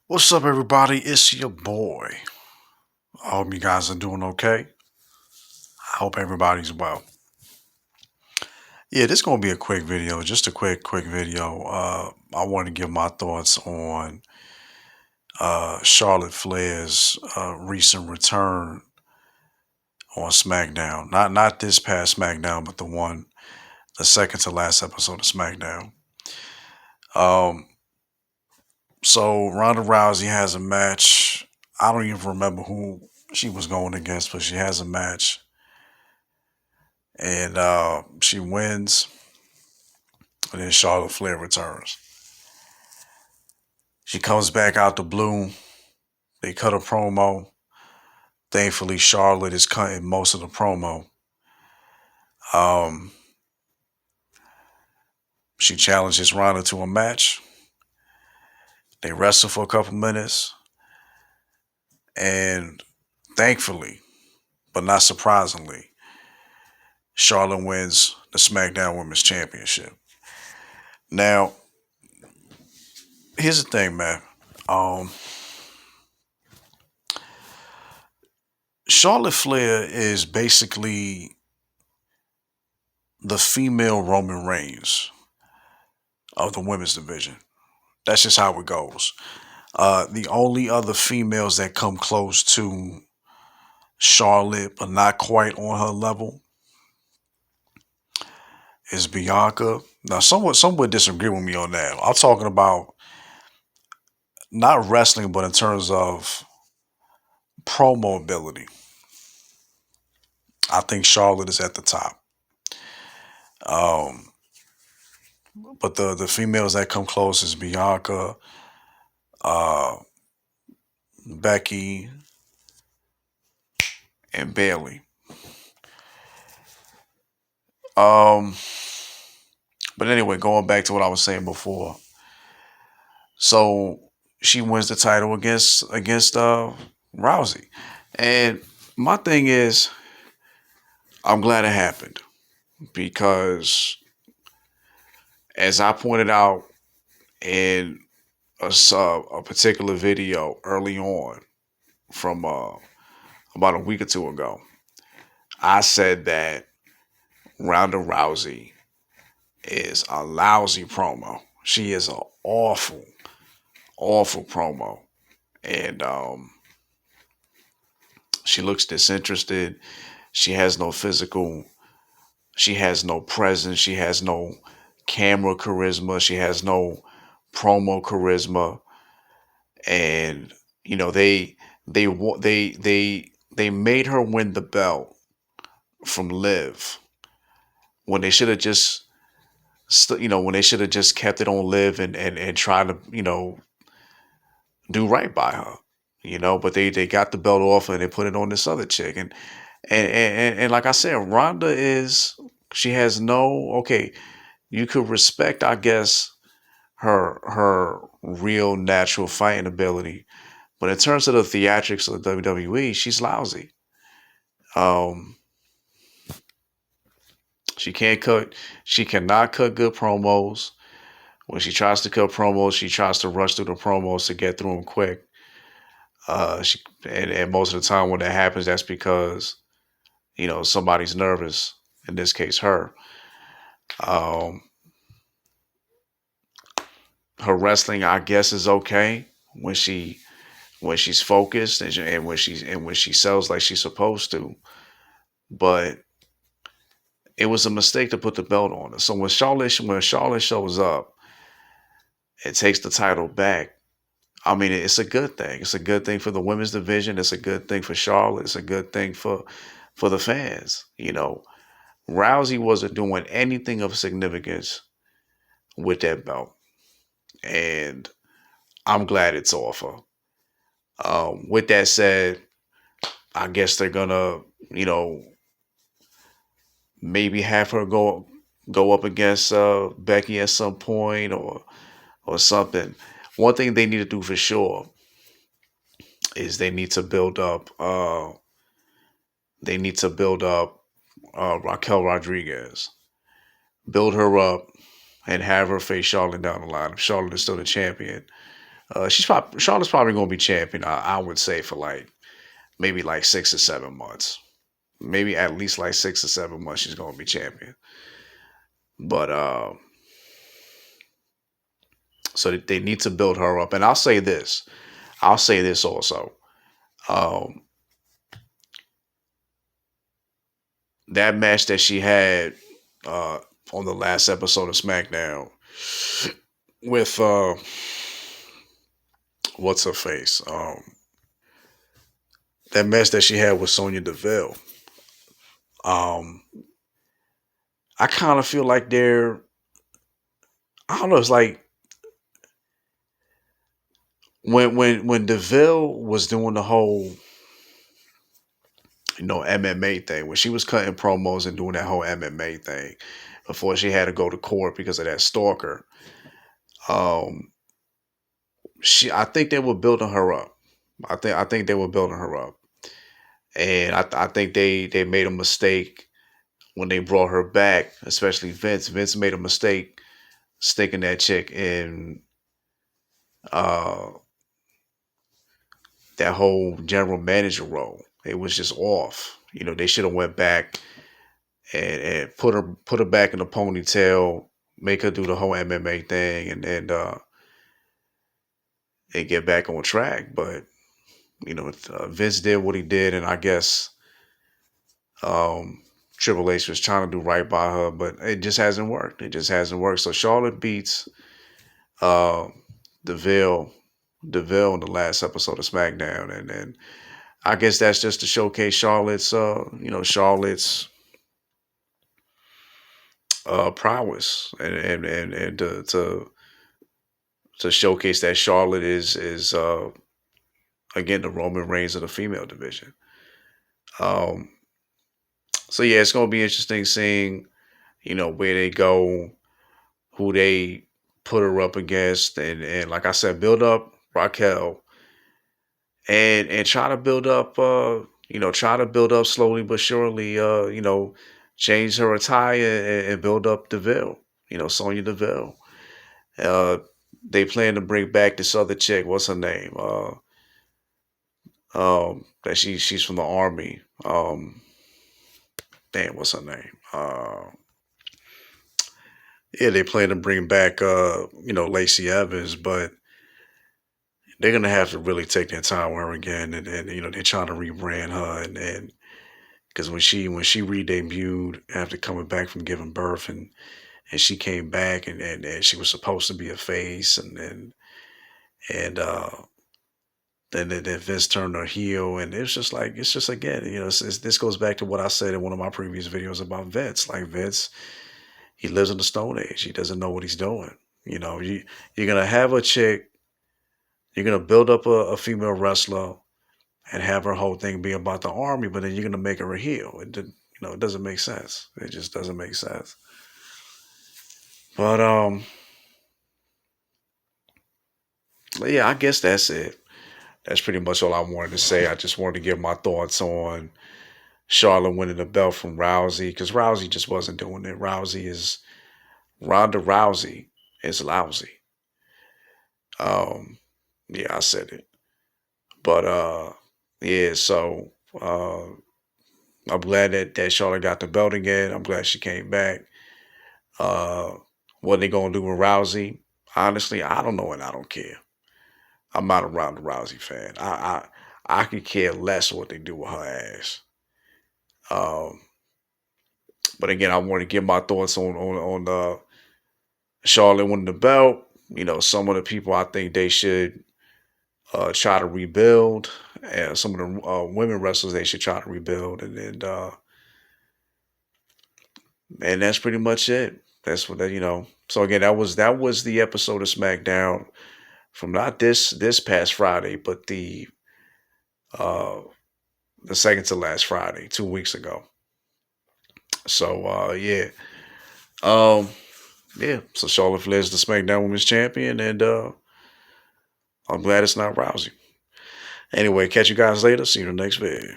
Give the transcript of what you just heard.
What's up, everybody? It's your boy. I hope you guys are doing okay. I hope everybody's well. Yeah, this is gonna be a quick video, just a quick video. I want to give my thoughts on Charlotte Flair's recent return on SmackDown. Not this past SmackDown, but the second to last episode of SmackDown. Um, so Ronda Rousey has a match. I don't even remember who she was going against, but she has a match and she wins, and then Charlotte Flair returns. She comes back out the blue. They cut a promo. Thankfully, Charlotte is cutting most of the promo. Um, she challenges Ronda to a match. They wrestle for a couple minutes, and thankfully, but not surprisingly, Charlotte wins the SmackDown Women's Championship. Now, here's the thing, man. Um, Charlotte Flair is basically the female Roman Reigns of the women's division. That's just how it goes. The only other females that come close to Charlotte, but not quite on her level, is Bianca. Now, some would disagree with me on that. I'm talking about not wrestling, but in terms of promo ability. I think Charlotte is at the top. Um, but the females that come close is Bianca, uh, Becky, and Bailey. Um, but anyway, going back to what I was saying before. So she wins the title against Rousey. And my thing is, I'm glad it happened because, as I pointed out in a particular video early on from about a week or two ago, I said that Ronda Rousey is a lousy promo. She is an awful promo. And she looks disinterested. She has no physical, she has no presence, she has no camera charisma, she has no promo charisma. And they made her win the belt from Liv when they should have just when they should have just kept it on Liv and tried to do right by her, but they got the belt off and they put it on this other chick. And like I said, Ronda she has no, okay, you could respect, I guess, her real natural fighting ability, but in terms of the theatrics of the WWE, she's lousy. Um, she can't cut, she cannot cut good promos. When she tries to cut promos, she tries to rush through the promos to get through them quick. And most of the time when that happens, that's because somebody's nervous. In this case, her. Um, her wrestling, I guess, is okay when she's focused and when she sells like she's supposed to. But it was a mistake to put the belt on her. So when Charlotte shows up and takes the title back, I mean, it's a good thing. It's a good thing for the women's division. It's a good thing for Charlotte. It's a good thing for the fans. Rousey wasn't doing anything of significance with that belt, and I'm glad it's off her. With that said, I guess they're gonna, maybe have her go up against Becky at some point or something. One thing they need to do for sure is they need to build up Raquel Rodriguez, build her up, and have her face Charlotte down the line. If Charlotte is still the champion, Charlotte's probably gonna be champion. I would say for like maybe like 6 or 7 months, maybe at least like 6 or 7 months. She's gonna be champion. But so they need to build her up. And I'll say this. I'll say this also. Um, that match that she had uh, on the last episode of SmackDown with what's her face? That match that she had with Sonya Deville. Um, I kind of feel like they're. I don't know. It's like when Deville was doing the whole MMA thing, when she was cutting promos and doing that whole MMA thing before she had to go to court because of that stalker. Um, I think they were building her up. I think they were building her up, and I think they made a mistake when they brought her back, especially Vince. Vince made a mistake sticking that chick in uh, that whole general manager role. It was just off. They should have went back and put her back in the ponytail, make her do the whole MMA thing, and get back on track. But Vince did what he did, and I guess um, Triple H was trying to do right by her, but it just hasn't worked. It just hasn't worked. So Charlotte beats uh, Deville, Deville in the last episode of SmackDown, and then I guess that's just to showcase Charlotte's prowess, and to showcase that Charlotte is again the Roman Reigns of the female division. Um, so yeah, it's gonna be interesting seeing where they go, who they put her up against, and like I said, build up Raquel and try to build up try to build up slowly but surely change her attire and build up Deville, Sonya Deville. Uh, they plan to bring back this other chick. What's her name? That she's from the army. Damn, what's her name? Yeah, they plan to bring back Lacey Evans, but they're gonna have to really take their time with her again, and they're trying to rebrand her, and because when she re-debuted after coming back from giving birth, and she came back, and she was supposed to be a face, and then Vince turned her heel, and it's just again, this goes back to what I said in one of my previous videos about Vince. Like Vince, he lives in the Stone Age. He doesn't know what he's doing. You're gonna have a chick, you're gonna build up a female wrestler, and have her whole thing be about the army, but then you're gonna make her a heel. It doesn't make sense. It just doesn't make sense. But yeah, I guess that's it. That's pretty much all I wanted to say. I just wanted to give my thoughts on Charlotte winning the belt from Rousey, because Rousey just wasn't doing it. Ronda Rousey is lousy. Um, yeah, I said it. But yeah, so I'm glad that Charlotte got the belt again. I'm glad she came back. Uh, what they gonna do with Rousey? Honestly, I don't know, and I don't care. I'm not a Ronda Rousey fan. I could care less what they do with her ass. Um, but again, I want to give my thoughts on Charlotte winning the belt. Some of the people I think they should try to rebuild, and some of the women wrestlers they should try to rebuild, and that's pretty much it. That's what that. So again, that was the episode of SmackDown from not this past Friday, but uh the second to last Friday, 2 weeks ago. So yeah. Um yeah, so Charlotte Flair is the SmackDown Women's Champion, and I'm glad it's not Rousey. Anyway, catch you guys later. See you in the next video.